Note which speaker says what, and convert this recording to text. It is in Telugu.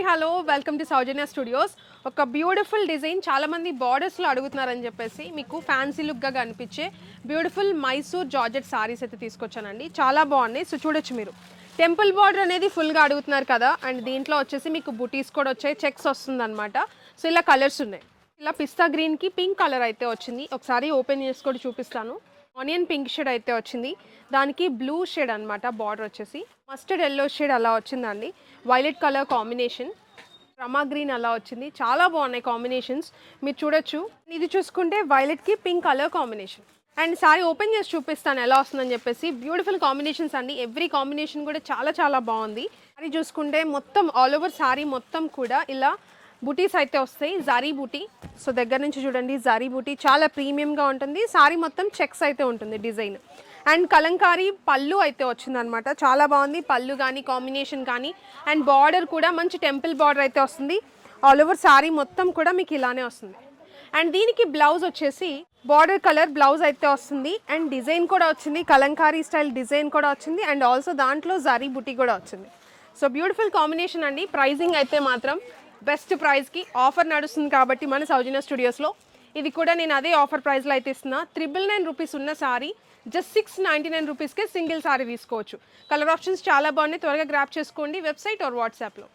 Speaker 1: Hi hello welcome to Soujanya studios. ఒక బ్యూటిఫుల్ డిజైన్ చాలామంది బార్డర్స్లో అడుగుతున్నారని చెప్పేసి మీకు ఫ్యాన్సీ లుక్గా కనిపించే బ్యూటిఫుల్ మైసూర్ జార్జెట్ సారీస్ అయితే తీసుకొచ్చానండి. చాలా బాగున్నాయి. సో చూడొచ్చు మీరు టెంపుల్ బార్డర్ అనేది ఫుల్గా అడుగుతున్నారు కదా, అండ్ దీంట్లో వచ్చేసి మీకు బుటీస్ కూడా వచ్చాయి, చెక్స్ వస్తుంది అనమాట. సో ఇలా కలర్స్ ఉన్నాయి. ఇలా పిస్తా గ్రీన్కి పింక్ కలర్ అయితే వచ్చింది. ఒకసారి ఓపెన్ చేసి కూడా చూపిస్తాను. ఆనియన్ పింక్ షేడ్ అయితే వచ్చింది, దానికి బ్లూ షేడ్ అనమాట. బార్డర్ వచ్చేసి మస్టర్డ్ ఎల్లో షేడ్ అలా వచ్చిందండి. Violet colour combination, Rama green అలా వచ్చింది. చాలా బాగున్నాయి కాంబినేషన్స్, మీరు చూడొచ్చు. ఇది చూసుకుంటే వైలెట్కి pink colour combination. And sorry open చేసి చూపిస్తాను ఎలా వస్తుందని చెప్పేసి. బ్యూటిఫుల్ కాంబినేషన్స్ అండి, ఎవ్రీ కాంబినేషన్ కూడా చాలా చాలా బాగుంది. సారీ చూసుకుంటే మొత్తం ఆల్ ఓవర్ సారీ మొత్తం కూడా ఇలా బూటీస్ అయితే వస్తాయి, జారీ బూటీ. సో దగ్గర నుంచి చూడండి, జారీ బూటీ చాలా ప్రీమియంగా ఉంటుంది. సారీ మొత్తం చెక్స్ అయితే ఉంటుంది డిజైన్. అండ్ కలంకారీ పళ్ళు అయితే వచ్చిందనమాట. చాలా బాగుంది పళ్ళు కానీ, కాంబినేషన్ కానీ. అండ్ బార్డర్ కూడా మంచి టెంపుల్ బార్డర్ అయితే వస్తుంది. ఆల్ ఓవర్ సారీ మొత్తం కూడా మీకు ఇలానే వస్తుంది. అండ్ దీనికి బ్లౌజ్ వచ్చేసి బార్డర్ కలర్ బ్లౌజ్ అయితే వస్తుంది. అండ్ డిజైన్ కూడా వచ్చింది, కలంకారీ స్టైల్ డిజైన్ కూడా వచ్చింది. అండ్ ఆల్సో దాంట్లో జారీ బూటీ కూడా వచ్చింది. సో బ్యూటిఫుల్ కాంబినేషన్ అండి. ప్రైజింగ్ అయితే మాత్రం బెస్ట్ ప్రైస్కి ఆఫర్ నడుస్తుంది కాబట్టి మన సౌజన్య స్టూడియోస్లో ఇది కూడా నేను అదే ఆఫర్ ప్రైస్లో అయితే ఇస్తున్నా. 999 రూపీస్ ఉన్న సారీ జస్ట్ 699 రూపీస్కే సింగిల్ సారీ తీసుకోవచ్చు. కలర్ ఆప్షన్స్ చాలా బాగున్నాయి, త్వరగా గ్రాప్ చేసుకోండి వెబ్సైట్ ఆర్ వాట్సాప్లో.